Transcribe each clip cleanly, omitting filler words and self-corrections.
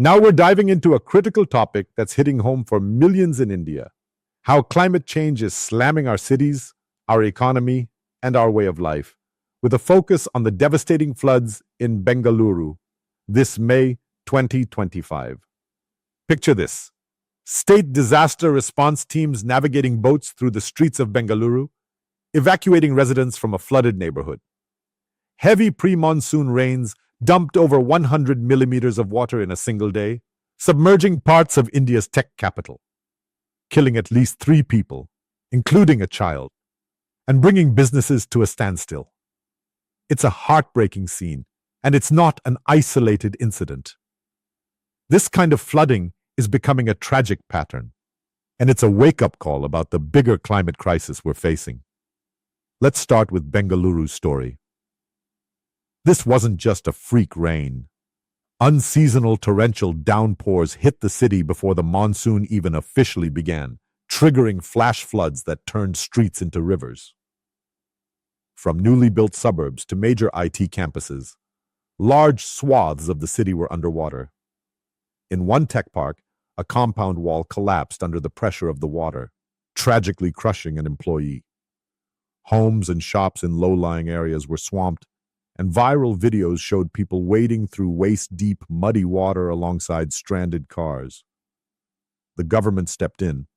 Now we're diving into a critical topic that's hitting home for millions in India: how climate change is slamming our cities, our economy, and our way of life, with a focus on the devastating floods in Bengaluru this May 2025. Picture this: state disaster response teams navigating boats through the streets of Bengaluru, evacuating residents from a flooded neighborhood. Heavy pre-monsoon rains dumped over 100 millimeters of water in a single day, submerging parts of India's tech capital, killing at least 3 people, including a child, and bringing businesses to a standstill. It's a heartbreaking scene, and it's not an isolated incident. This kind of flooding is becoming a tragic pattern, and it's a wake-up call about the bigger climate crisis we're facing. Let's start with Bengaluru's story. This wasn't just a freak rain. Unseasonal torrential downpours hit the city before the monsoon even officially began, triggering flash floods that turned streets into rivers. From newly built suburbs to major IT campuses, large swaths of the city were underwater. In one tech park, a compound wall collapsed under the pressure of the water, tragically crushing an employee. Homes and shops in low-lying areas were swamped, and viral videos showed people wading through waist-deep, muddy water alongside stranded cars. The government stepped in,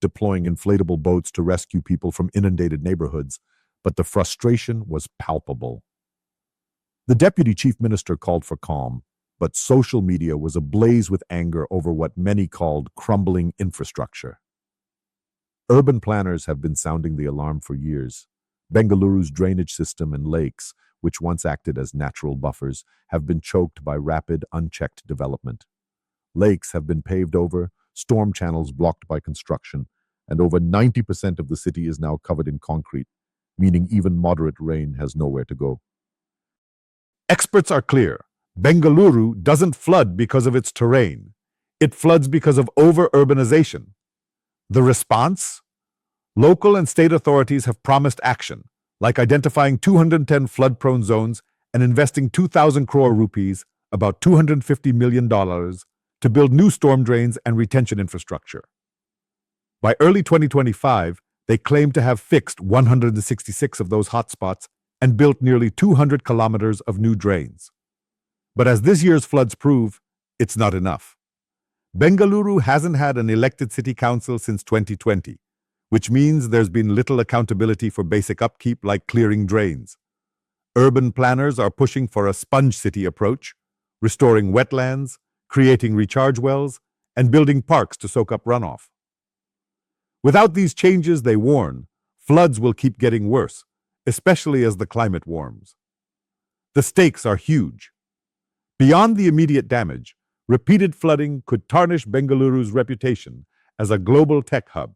deploying inflatable boats to rescue people from inundated neighborhoods, but the frustration was palpable. The deputy chief minister called for calm, but social media was ablaze with anger over what many called crumbling infrastructure. Urban planners have been sounding the alarm for years. Bengaluru's drainage system and lakes, which once acted as natural buffers, have been choked by rapid, unchecked development. Lakes have been paved over, storm channels blocked by construction, and over 90% of the city is now covered in concrete, meaning even moderate rain has nowhere to go. Experts are clear: Bengaluru doesn't flood because of its terrain. It floods because of over-urbanization. The response? Local and state authorities have promised action, like identifying 210 flood-prone zones and investing 2,000 crore rupees, about $250 million, to build new storm drains and retention infrastructure. By early 2025, they claim to have fixed 166 of those hotspots and built nearly 200 kilometers of new drains. But as this year's floods prove, it's not enough. Bengaluru hasn't had an elected city council since 2020, which means there's been little accountability for basic upkeep like clearing drains. Urban planners are pushing for a sponge city approach, restoring wetlands, creating recharge wells, and building parks to soak up runoff. Without these changes, they warn, floods will keep getting worse, especially as the climate warms. The stakes are huge. Beyond the immediate damage, repeated flooding could tarnish Bengaluru's reputation as a global tech hub,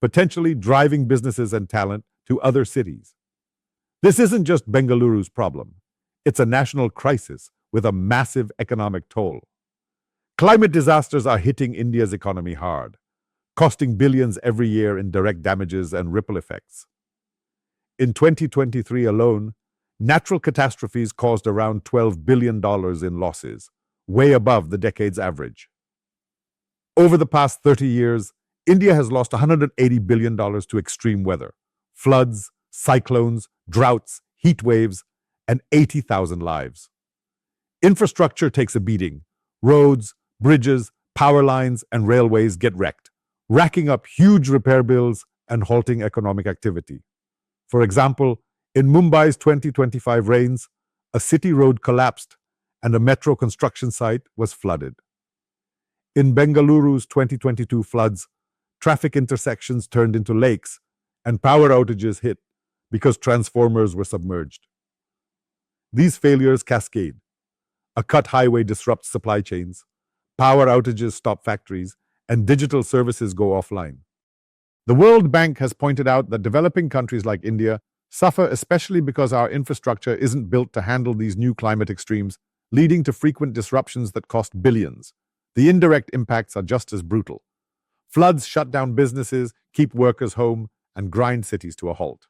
potentially driving businesses and talent to other cities. This isn't just Bengaluru's problem. It's a national crisis with a massive economic toll. Climate disasters are hitting India's economy hard, costing billions every year in direct damages and ripple effects. In 2023 alone, natural catastrophes caused around $12 billion in losses, way above the decade's average. Over the past 30 years, India has lost $180 billion to extreme weather, floods, cyclones, droughts, heat waves, and 80,000 lives. Infrastructure takes a beating. Roads, bridges, power lines, and railways get wrecked, racking up huge repair bills and halting economic activity. For example, in Mumbai's 2025 rains, a city road collapsed and a metro construction site was flooded. In Bengaluru's 2022 floods, traffic intersections turned into lakes and power outages hit because transformers were submerged. These failures cascade. A cut highway disrupts supply chains, power outages stop factories, and digital services go offline. The World Bank has pointed out that developing countries like India suffer especially because our infrastructure isn't built to handle these new climate extremes, leading to frequent disruptions that cost billions. The indirect impacts are just as brutal. Floods shut down businesses, keep workers home, and grind cities to a halt.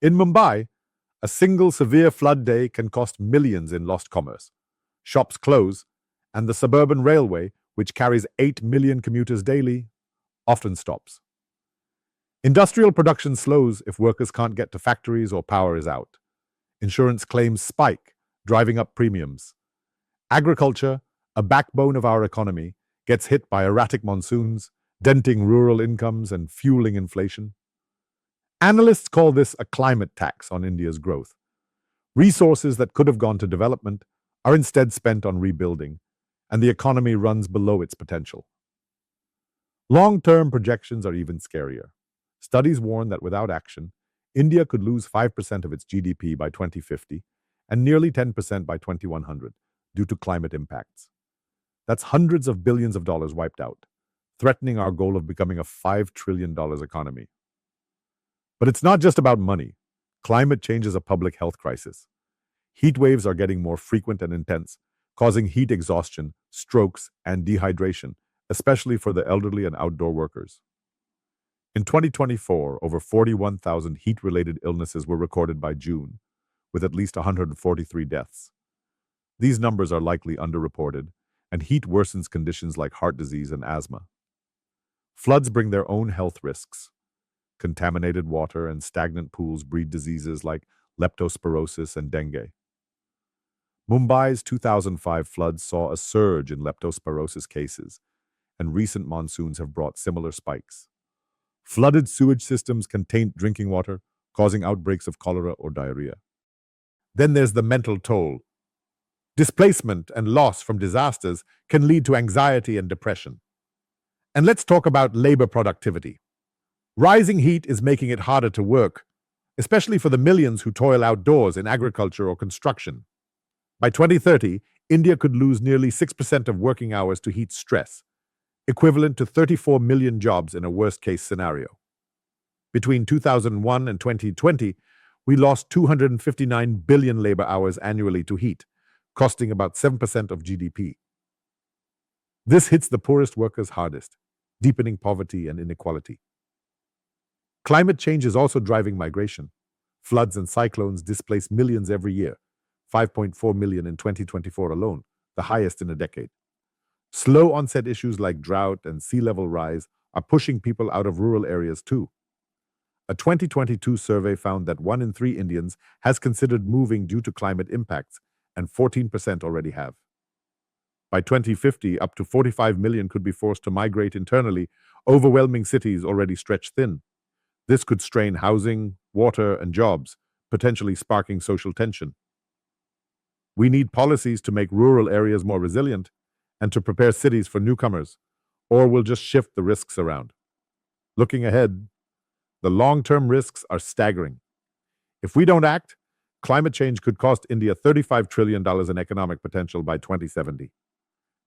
In Mumbai, a single severe flood day can cost millions in lost commerce. Shops close, And the suburban railway, which carries 8 million commuters daily, often stops. Industrial production slows if workers can't get to factories or power is out. Insurance claims spike, driving up premiums. Agriculture, a backbone of our economy, gets hit by erratic monsoons, denting rural incomes and fueling inflation. Analysts call this a climate tax on India's growth. Resources that could have gone to development are instead spent on rebuilding, and the economy runs below its potential. Long-term projections are even scarier. Studies warn that without action, India could lose 5% of its GDP by 2050 and nearly 10% by 2100 due to climate impacts. That's hundreds of billions of dollars wiped out, threatening our goal of becoming a $5 trillion economy. But it's not just about money. Climate change is a public health crisis. Heat waves are getting more frequent and intense, causing heat exhaustion, strokes, and dehydration, especially for the elderly and outdoor workers. In 2024, over 41,000 heat-related illnesses were recorded by June, with at least 143 deaths. These numbers are likely underreported, and heat worsens conditions like heart disease and asthma. Floods bring their own health risks. Contaminated water and stagnant pools breed diseases like leptospirosis and dengue. Mumbai's 2005 floods saw a surge in leptospirosis cases, and recent monsoons have brought similar spikes. Flooded sewage systems can taint drinking water, causing outbreaks of cholera or diarrhea. Then there's the mental toll. Displacement and loss from disasters can lead to anxiety and depression. And let's talk about labor productivity. Rising heat is making it harder to work, especially for the millions who toil outdoors in agriculture or construction. By 2030, India could lose nearly 6% of working hours to heat stress, equivalent to 34 million jobs in a worst-case scenario. Between 2001 and 2020, we lost 259 billion labor hours annually to heat, costing about 7% of GDP. This hits the poorest workers hardest, deepening poverty and inequality. Climate change is also driving migration. Floods and cyclones displace millions every year, 5.4 million in 2024 alone, the highest in a decade. Slow onset issues like drought and sea level rise are pushing people out of rural areas too. A 2022 survey found that 1 in 3 Indians has considered moving due to climate impacts, and 14% already have. By 2050, up to 45 million could be forced to migrate internally, overwhelming cities already stretched thin. This could strain housing, water, and jobs, potentially sparking social tension. We need policies to make rural areas more resilient and to prepare cities for newcomers, or we'll just shift the risks around. Looking ahead, the long-term risks are staggering. If we don't act, climate change could cost India $35 trillion in economic potential by 2070.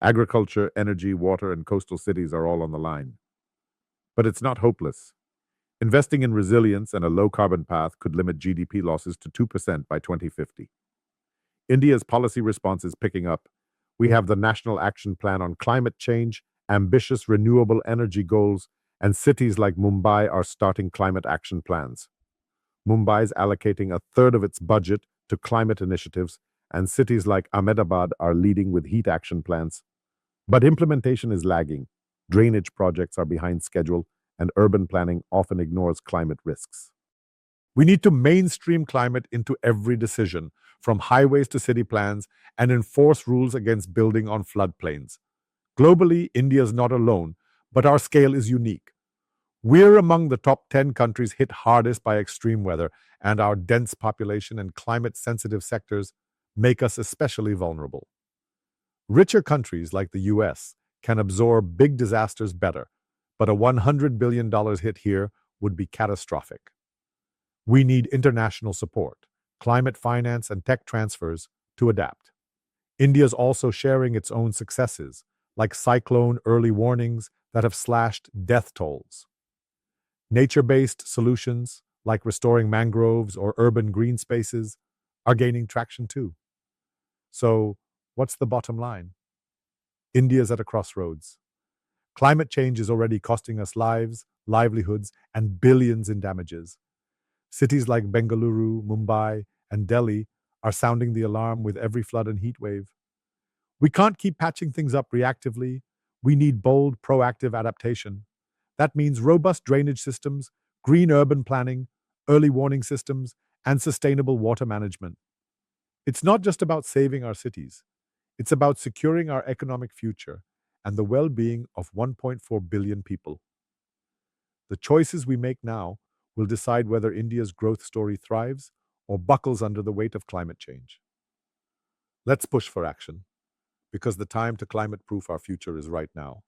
Agriculture, energy, water, and coastal cities are all on the line. But it's not hopeless. Investing in resilience and a low-carbon path could limit GDP losses to 2% by 2050. India's policy response is picking up. We have the National Action Plan on Climate Change, ambitious renewable energy goals, and cities like Mumbai are starting climate action plans. Mumbai is allocating a third of its budget to climate initiatives, and cities like Ahmedabad are leading with heat action plans. But implementation is lagging. Drainage projects are behind schedule, and urban planning often ignores climate risks. We need to mainstream climate into every decision, from highways to city plans, and enforce rules against building on floodplains. Globally, India is not alone, but our scale is unique. We're among the top 10 countries hit hardest by extreme weather, and our dense population and climate-sensitive sectors make us especially vulnerable. Richer countries like the US can absorb big disasters better, but a $100 billion hit here would be catastrophic. We need international support, climate finance, and tech transfers to adapt. India is also sharing its own successes, like cyclone early warnings that have slashed death tolls. Nature-based solutions, like restoring mangroves or urban green spaces, are gaining traction too. So, what's the bottom line? India's at a crossroads. Climate change is already costing us lives, livelihoods, and billions in damages. Cities like Bengaluru, Mumbai, and Delhi are sounding the alarm with every flood and heat wave. We can't keep patching things up reactively. We need bold, proactive adaptation. That means robust drainage systems, green urban planning, early warning systems, and sustainable water management. It's not just about saving our cities, it's about securing our economic future and the well being of 1.4 billion people. The choices we make now will decide whether India's growth story thrives or buckles under the weight of climate change. Let's push for action, because the time to climate proof our future is right now.